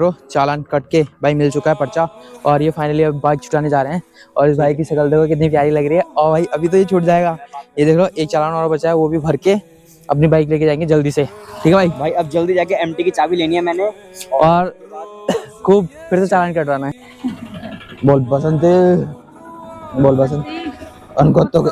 Bro चालान cut के भाई मिल चुका है पर्चा और ये फाइनली अब बाइक छुटाने जा रहे हैं। और इस भाई की शक्ल देखो कितनी प्यारी लग रही है। और भाई अभी तो ये छूट जाएगा, ये देख लो एक चालान और बचा है, वो भी भर के अपनी बाइक लेके जाएंगे जल्दी से। ठीक है भाई। भाई अब जल्दी जाके एमटी की चाबी लेनी है मैंने और खूब फिर से चालान कटवाना है। बोल बसंत, बोल बसंत। उनको तो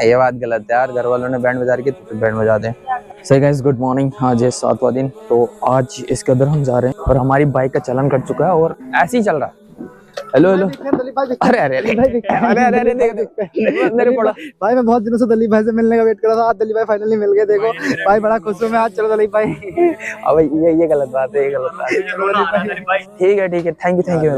ये बात गलत है यार, घर वालों ने बैंड बजा रही तो बैंड बजा दें। सही गाइस, गुड मॉर्निंग। आज ये 7वां दिन, तो आज इसके अंदर हम जा रहे हैं और हमारी बाइक का चालान कट चुका है और ऐसे ही चल रहा है। हेलो हेलो, अरे अरे अरे अरे अरे मेरे पड़ा भाई। मैं बहुत दिनों से दलीप भाई से मिलने का वेट कर रहा था, आज दलीप भाई फाइनली मिल गए। देखो भाई बड़ा खुश हूँ मैं आज। चलो दलीप भाई। अब ये गलत बात है, ये गलत बात है। ठीक है, थैंक यू।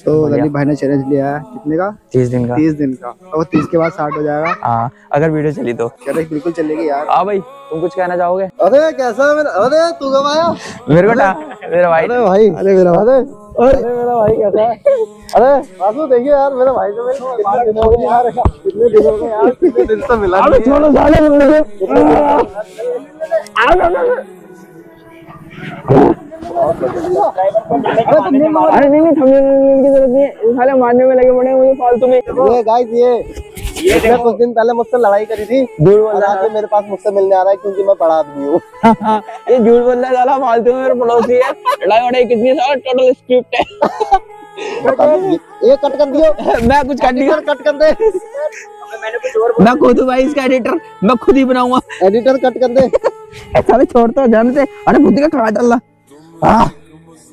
तो दलीप भाई ने चैलेंज लिया है कितने का? 30 दिन का। 30 दिन का, और 30 के बाद 60 हो जाएगा। हाँ अगर वीडियो चली तो। चलो बिल्कुल चलेगी यार। हाँ भाई, तुम कुछ कहना चाहोगे? अरे कैसा मेरा, अरे तू कब आया? मेरे को मेरा भाई। अरे भाई, अरे मेरा भाई कैसा है? अरे आंसू देखिए यार, मेरा भाई तो कितने दिन हो गए यार, कितने दिन हो गए यार, कितने दिन से मिला नहीं। छोड़ो साले मिलने अरे नहीं थंबनेल की जरूरत नहीं है, साले मारने में लगे पड़े मुझे फालतू में। ये गाइस ये कुछ दिन पहले मुझसे लड़ाई करी थी, झूठ बोल रहा है। मेरे पास मुझसे मिलने आ रहा है क्योंकि मैं बड़ा आदमी हूँ। ये झूठ बोल रहा है साला, फालतू में मेरे पड़ोसी है। लड़ाई वड़ाई कितनी साला टोटल स्क्रिप्ट है। ये कट कर दियो। मैं कुछ कर दिया, कट कर दे। मैं खुद हूँ भाई इसका एडिटर, मैं खुद ही बनाऊंगा। एडिटर कट कर दे। साले छोड़ता जाने से। अरे बुद्धि का कहाँ डाल रहा?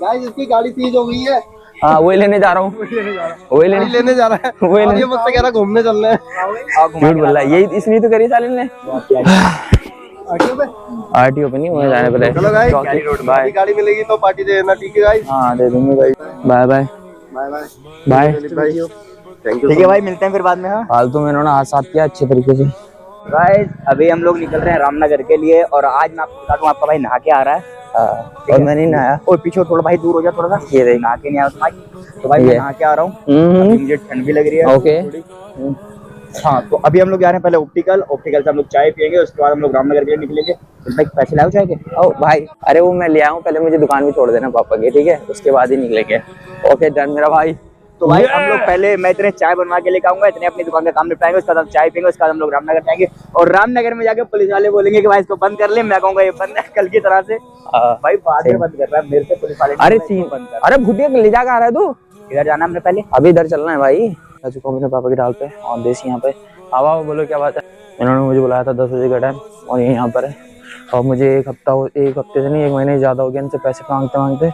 गाइस इसकी गाड़ी सीज हो गई है। हाँ वही लेने जा रहा हूँ, वही लेने जा रहा है। वही ये मुझसे कह रहा घूमने चलना है। झूठ बोल रहा है, यही इसलिए तो करी साले ने। आरटीओ पे नहीं, वहाँ जाने पड़े। चलो गाइस, बाय। गाड़ी मिलेगी तो पार्टी दे देना, ठीक है गाइस? हाँ दे दूंगे भाई। Bye bye bye. ठीक है भाई, मिलते हैं फिर बाद में। हाँ फालतू में इन्होंने हाथ साफ किया अच्छे तरीके से। गाइस अभी हम लोग निकल रहे हैं रामनगर के लिए, और आज मैं आपको बता दूं आपका भाई नहा के आ रहा है। और मैं नहीं नहाया। और पीछे थोड़ा भाई दूर हो जा, थोड़ा सा ये देख, नहा के नहीं आया भाई। तो भाई मैं नहा के आ रहा हूँ, मुझे ठंड भी लग रही है। ओके। हाँ तो अभी हम लोग जा रहे हैं पहले ऑप्टिकल से हम लोग चाय पियेंगे, उसके बाद हम लोग रामनगर के लिए निकलेंगे। भाई पैसे लाओ चाय के। ओ भाई, अरे वो मैं ले आऊँ, पहले मुझे दुकान भी छोड़ देना पापा की, ठीक है? उसके बाद ही निकलेंगे। ओके डन मेरा भाई। तो भाई हम लोग पहले, मैं इतने चाय बनवा के लेके आऊंगा, इतने अपनी दुकान का काम निपटाएंगे, उसके बाद हम चाय पियेंगे, उसके बाद हम लोग रामनगर जाएंगे। और रामनगर में जाके पुलिस वाले बोलेंगे कि भाई इसको बंद कर ले, मैं कहूंगा ये बंद है कल की तरह से। भाई बाद में बंद कर रहा है मेरे से पुलिस वाले। अरे अरे भूतिया ले जा, आ रहा है तू? इधर जाना हमने पहले, अभी इधर चलना है भाई। आ चुका हूँ अपने पापा की डाल पे और देसी यहाँ पे। हवा बोलो क्या बात है? इन्होंने मुझे बुलाया था 10 बजे का टाइम, और ये यहाँ पर है। और मुझे एक हफ्ते से नहीं, 1 महीने ज़्यादा हो गया इनसे पैसे मांगते,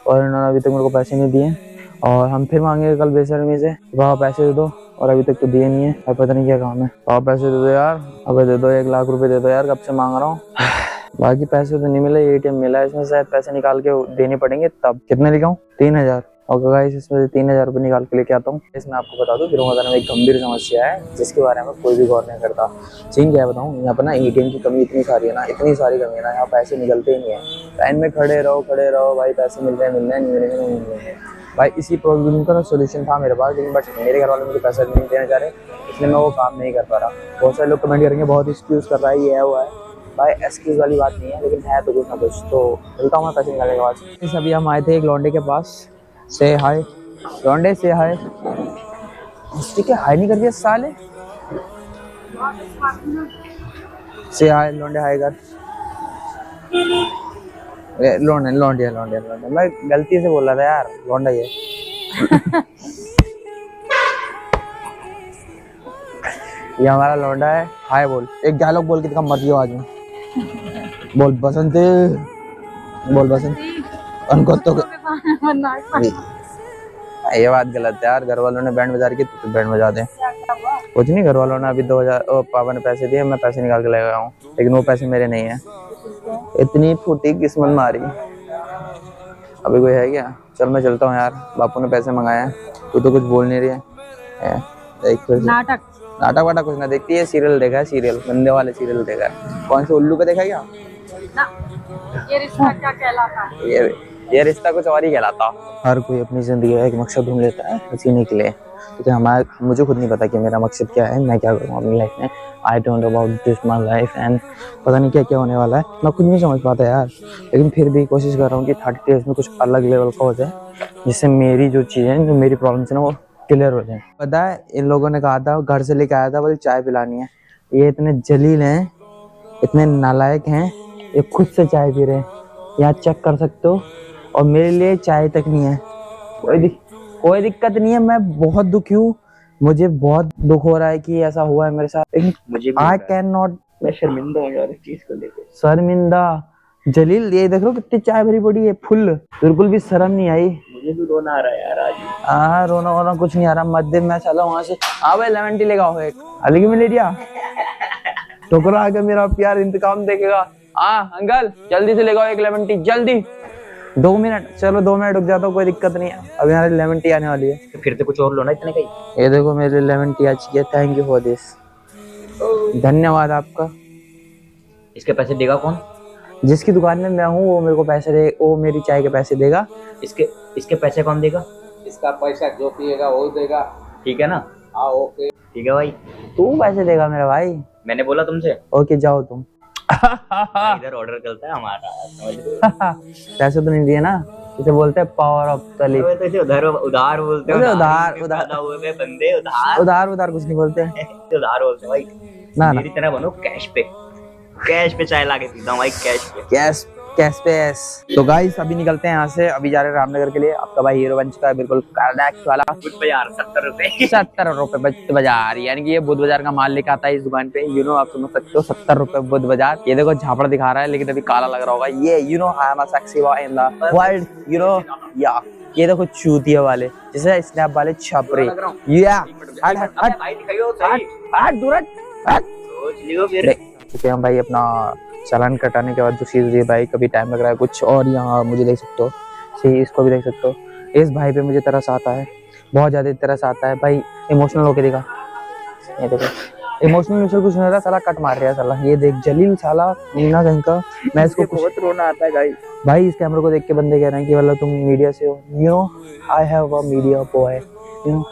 और इन्होंने अभी तक मेरे को पैसे नहीं दिए। और हम फिर मांगेंगे कल बेशर्मी से, पापा पैसे दे दो, और अभी तक तो दिए नहीं है। अब पता नहीं क्या काम है। पापा पैसे दे दो यार, अब दे दो 1 लाख रुपए दे दो यार, कब से मांग रहा हूँ। बाकी पैसे तो नहीं मिले, एटीएम मिला है, इसमें शायद पैसे निकाल के देने पड़ेंगे। तब कितने लिखाऊं? 3000। और गाइस इसमें से 3000 रुपये निकाल के लेके आता हूँ। इसमें आपको बता दूं, गिरोह में एक गंभीर समस्या है जिसके बारे में कोई भी गौर नहीं करता। सीन क्या बताऊँ, यहाँ पर ना एटीएम की कमी इतनी सारी है ना, इतनी सारी कमी है ना, यहाँ पैसे निकलते ही नहीं है। लाइन में खड़े रहो भाई, पैसे मिल रहे हैं, नहीं मिलेंगे भाई। इसी प्रॉब्लम का सोल्यूशन था मेरे पास, लेकिन बट मेरे घर वाले मुझे पैसा नहीं देना चाह रहे, इसलिए मैं वो काम नहीं कर पा रहा। बहुत सारे लोग कमेंट करेंगे बहुत एक्सक्यूज कर रहा है, ये है वो है। भाई एक्सक्यूज वाली बात नहीं है, लेकिन है तो कुछ ना कुछ। तो मिलता हूँ मैं पैसे निकालने के बाद। अभी हम आए थे एक लौंडे के पास। से हाय लौंडे, से हाय। ठीक है, हाय नहीं कर दिया साले। से हाय लौंडे, हाय कर। लौंडिया मैं गलती से बोल रहा था यार, लौंडा ये। ये हमारा लौंडा है। हाय बोल, एक डायलॉग बोल के दिखा मर्जी आवाज में। बोल बसंत, बोल बसंत। उनको तो ये बात गलत है यार, घर वालों ने बैंड बजा रही तो बैंड बजा दें। कुछ नहीं, घर वालों ने अभी 2000 पापा ने पैसे दिए, मैं पैसे निकाल के ले गया हूँ, लेकिन वो पैसे मेरे नहीं है। इतनी फूटी किस्मत मारी। अभी कोई है क्या? चल मैं चलता हूँ यार, बापू ने पैसे मंगाए हैं। तू तो कुछ बोल नहीं रही है। नाटक वाटक कुछ ना देखती है, सीरियल देखा है, सीरियल गंदे वाले सीरियल देखा है। कौन से उल्लू पे देखा क्या? ये रिश्ता क्या कहलाता है? ये रिश्ता कुछ और ही कहलाता। हर कोई अपनी जिंदगी का एक मकसद ढूंढ लेता है जीने के लिए, क्योंकि हमारा मुझे खुद नहीं पता कि मेरा मकसद क्या है, मैं क्या करूँ अपनी लाइफ में। I don't know about this my life and पता नहीं क्या क्या होने वाला है, मैं खुद नहीं समझ पाता यार। लेकिन फिर भी कोशिश कर रहा हूँ कि 30 डेज में कुछ अलग लेवल का हो जाए, जिससे मेरी जो चीज़ें, जो मेरी प्रॉब्लम्स है ना, वो क्लियर हो जाए। पता है इन लोगों ने कहा था, घर से लेके आया था, बोले चाय पिलानी है। ये इतने जलील हैं, इतने नालायक हैं, ये खुद से चाय पी रहे हैं, यहाँ चेक कर सकते हो। और मेरे लिए चाय तक नहीं है। कोई दिक्कत नहीं है, मैं बहुत दुखी हूँ, मुझे बहुत दुख हो रहा है कि ऐसा हुआ है मेरे साथ, लेकिन मुझे आई कैन नॉट। मैं शर्मिंदा हूँ यार इस चीज को लेकर। शर्मिंदा जलील, ये देख लो कितनी चाय भरी पड़ी है फुल, बिल्कुल भी शर्म नहीं आई। मुझे भी रोना आ रहा है यार आज। हाँ रोना वोना कुछ नहीं आ रहा, मध्यम मैं चला वहां से। हाँ भाई लेमन टी लेगा एक अलग में ले लिया। टोकरा आके मेरा प्यार इंतकाम देखेगा। हाँ अंकल जल्दी से लेगा एक लेमन टी, जल्दी 2 मिनट। चलो 2 मिनट रुक जाता हूँ, कोई दिक्कत नहीं है, अभी हमारी लेमन टी आने वाली है। तो फिर से कुछ और लो ना इतने का ही। ये देखो मेरे लेमन टी आ चुकी है, थैंक यू फॉर दिस, धन्यवाद आपका। इसके पैसे देगा कौन? जिसकी दुकान में मैं हूँ वो मेरे को पैसे दे, वो मेरी चाय के पैसे देगा। इसके पैसे कौन देगा? इसका पैसा जो पिएगा वो देगा। ठीक है ना? हाँ ओके। ठीक है भाई। तू पैसे देगा मेरा भाई। मैंने बोला तुमसे। ओके जाओ तुम। इधर ऑर्डर चलता है हमारा, समझ रहे हो? पैसे तो नहीं दिए ना, इसे बोलते हैं पावर ऑफ तलीफ। तो इसे उधार बोलते हो। उधार बोलते बंदे, उधार कुछ नहीं बोलते हैं। उधार बोलते भाई। ना मेरी तरह बनो, कैश पे चाय लाके पीता हूँ भाई, कैश पे एस। तो गाइस अभी निकलते हैं यहाँ से, अभी जा रहे हैं रामनगर के लिए। आपका भाई हीरो बन चुका है, बिल्कुल कड़क वाला। बुध बाजार 70 रुपए 70 रुपए बुध बाजार, यानी कि ये बुध बाजार का माल लेके आता है इस दुकान पे। यू नो आप समझ सकते हो 70 रुपए बुध बाजार। ये देखो झापड़ दिखा रहा है, लेकिन अभी काला लग रहा होगा ये। You know I am a sexy boy in the world, you know या। ये देखो चूतिया वाले, जैसे स्नैप वाले छपरे, या हट हट हट भाई दिखाइयो हट दूर हट। सोच लियो फिर। क्योंकि हम भाई अपना चालान कटाने के बाद जो चीज़ है भाई, कभी टाइम लग रहा है कुछ। और यहाँ मुझे देख सकते हो, सही इसको भी देख सकते हो, इस भाई पे मुझे तरस आता है, बहुत ज़्यादा तरस आता है भाई। इमोशनल होके देखा, ये देखो इमोशनल कुछ नहीं रहा, साला कट मार रहा है साला। ये देख जलील साला नीना कहीं का। मैं इसको बहुत रोना आता है गाइस। भाई इस कैमरे को देख के बंदे कह रहे हैं कि मतलब तुम मीडिया से हो। You know I have a media boy, you know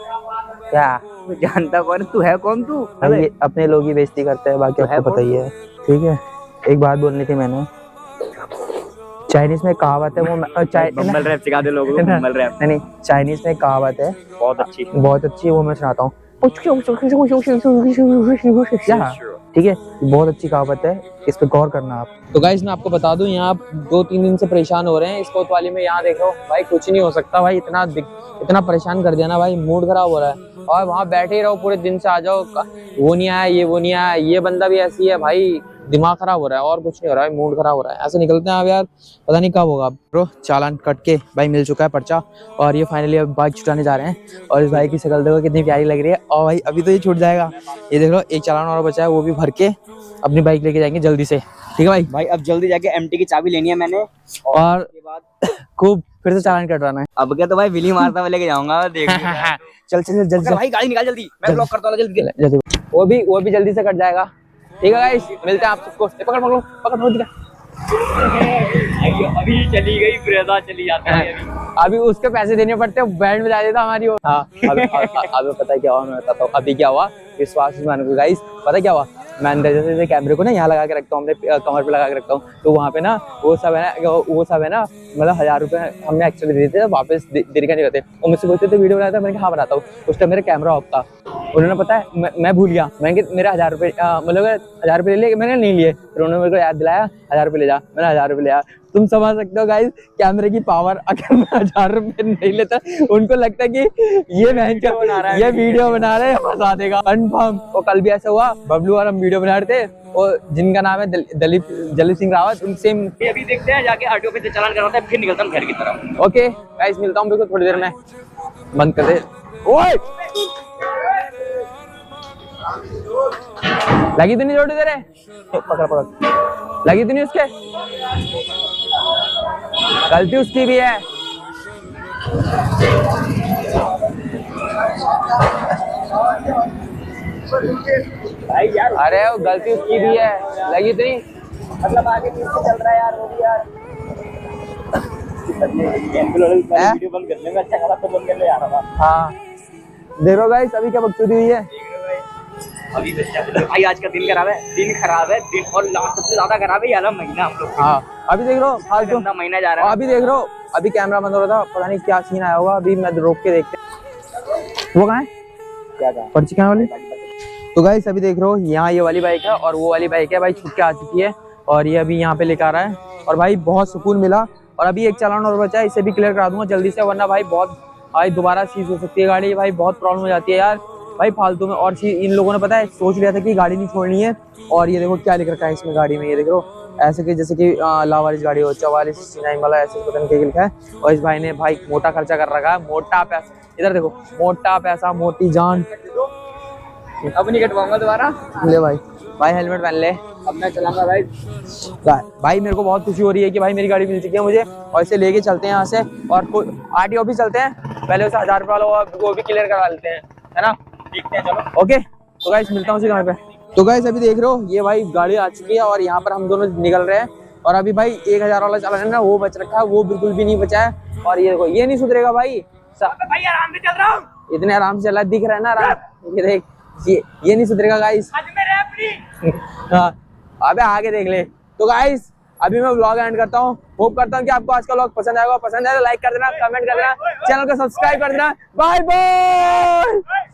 क्या जानता कौन तू है? कौन तू? भाई अपने लोग ही बेइज्जती करते हैं, बाकी आपको पता ही है। ठीक है एक बात बोलनी थी मैंने, चाइनीज में कहावत है, वो बम्बल रैप सिखा दे लोगों को। बम्बल रैप नहीं, चाइनीज में कहावत है बहुत अच्छी वो मैं सुनाता हूँ। ठीक है बहुत अच्छी कहावत है, इस पे गौर करना आप। तो गाइस मैं आपको बता दूं, यहाँ 2-3 दिन से परेशान हो रहे हैं इस कोतवाली में। यहाँ देखो भाई कुछ नहीं हो सकता भाई, इतना परेशान कर दिया ना भाई, मूड खराब हो रहा है। और वहाँ बैठे ही रहो पूरे दिन से, आ जाओ वो नहीं आया, वो नहीं आया, ये बंदा भी ऐसी है भाई, दिमाग खराब हो रहा है और कुछ नहीं हो रहा है, मूड खराब हो रहा है। ऐसे निकलते हैं अब यार, पता नहीं कब होगा। ब्रो चालान कट के भाई मिल चुका है पर्चा, और ये फाइनली अब बाइक छुटाने जा रहे हैं। और इस भाई की शक्ल देखो कितनी प्यारी लग रही है। और भाई अभी तो ये छूट जाएगा, ये देख लो एक चालान और बचा है, वो भी भर के अपनी बाइक लेके जाएंगे जल्दी से। ठीक है भाई अब जल्दी जाके एमटी की चाबी लेनी है मैंने, और खूब फिर से चालान कटवाना है। अब क्या तो भाई विली मारता हुआ लेके जाऊंगा, देख चल जल्दी भाई गाड़ी निकाल जल्दी, मैं ब्लॉक करता हूँ जल्दी। वो भी जल्दी से कट जाएगा। ठीक है गाइस मिलते हैं आप सबको। पकड़ दिखा। अभी चली गई ब्रेजा, चली जाता है अभी उसके पैसे देने पड़ते हैं, बैंड बजा देता हमारी वो। हाँ अभी पता है क्या हुआ, मैं बताता हूँ अभी क्या हुआ। विश्वास गाइस पता क्या हुआ, मैं अंदर जैसे कैमरे को ना यहाँ लगा के रखता हूँ, अपने कमर पे लगा के रखता हूँ। तो वहाँ पे ना वो सब है ना मतलब 1000 रुपये हमने एक्चुअली दे देते थे, वापस देने का नहीं रहते। और मुझसे बोलते थे वीडियो बनाया था, मैंने कहा हाँ बनाता हूँ। उस टाइम मेरा कैमरा ऑफ था, उन्होंने पता है मैं भूल गया, मैंने मेरा 1000 रुपये मतलब 1000 रुपये ले लिए, मैंने नहीं लिए। फिर उन्होंने मेरे को याद दिलाया 1000 रुपये ले जा, मैंने 1000 रुपये लिया। तुम समझ सकते हो गाइस कैमरे की पावर। अगर मैं 1000 रुपये नहीं लेता, उनको लगता है कि ये वीडियो बना रहे हैं, फंसा देगा कंफर्म। और कल भी ऐसा हुआ, बबलू और हम वीडियो बना रहे थे, और जिनका नाम है दलीप सिंह रावत, उनसे अभी देखते हैं जाके आरटीओ पे चालान करवाते हैं, फिर निकलता हूं घर की तरफ। ओके गाइस मिलता हूँ बिल्कुल थोड़ी देर में, बंद कर दे। ओए लगी तो नहीं जोड़ी दे रहे, पकड़ लगी तो नहीं, उसके गलती उसकी भी है। भाई यार अरे वो गलती उसकी भी है, लगी तो नहीं, मतलब आगे पीछे चल रहा है यार, वो भी यार वीडियो बंद कर लेंगे, अच्छा खासा तो बंद कर ले यार। हाँ देखो गाइस अभी क्या बकचोदी हुई है। अभी भाई आज का दिन खराब है, दिन और सबसे ज्यादा खराब है ये वाला महीना हम लोग। हाँ अभी देख लो फालतू गंदा महीना जा रहा है। अभी देख लो अभी कैमरा बंद हो रहा था, पता नहीं क्या सीन आया होगा, अभी मैं रोक के देखते। वो कहाँ है, क्या था पर्ची कहाँ वाली? तो गाइस अभी देख रहे हो यहाँ ये वाली बाइक है और वो वाली बाइक है भाई, छूट के आ चुकी है और ये अभी यहाँ पे लेकर आ रहा है और भाई बहुत सुकून मिला। और अभी एक चालान और बचा है, इसे भी क्लियर करा दूंगा जल्दी से, वरना भाई बहुत भाई दोबारा सीज हो सकती है गाड़ी, भाई बहुत प्रॉब्लम हो जाती है यार भाई फालतू में। और इन लोगों ने पता है सोच लिया था कि गाड़ी नहीं छोड़नी है, और ये देखो क्या लिख रखा है इसमें गाड़ी में, ये देख लो ऐसे कि जैसे कि लावारिस गाड़ी हो 4469 वाला, ऐसे पता नहीं क्या लिखा है। और इस भाई ने भाई मोटा खर्चा कर रखा है, मोटा पैसा, इधर देखो मोटा पैसा मोटी जान। अब नहीं कटवाऊंगा दोबारा। ले भाई, भाई हेलमेट पहन ले। अब मैं चलाऊंगा भाई। भाई मेरे को बहुत खुशी हो रही है कि भाई मेरी गाड़ी मिल चुकी है मुझे, और इसे लेके चलते हैं यहाँ से और आरटीओ ऑफिस चलते हैं, पहले उसे 1000 रुपये वाला वो भी क्लियर करा लेते हैं, है ना? देखते हैं चलो। ओके तो गाइस मिलता हूँ उसी समय पे। तो गाइस अभी देख रहे हो ये भाई गाड़ी आ चुकी है और यहाँ पर हम दोनों निकल रहे हैं, और अभी भाई 1000 वाला चालान है ना वो बच रखा है, वो बिल्कुल भी नहीं बचा है। और ये देखो ये नहीं सुधरेगा भाई, भाई आराम से चल रहा हूँ, इतने आराम से चला दिख रहा है ना आराम, ये देख ये नहीं सुधरेगा गाइस। आज मैं रैप हाँ अबे आगे देख ले। तो गाइस अभी मैं व्लॉग एंड करता हूँ, होप करता हूँ कि आपको आज का व्लॉग पसंद आएगा, पसंद आए तो लाइक कर देना, कमेंट कर देना, चैनल को सब्सक्राइब कर देना। Bye bye.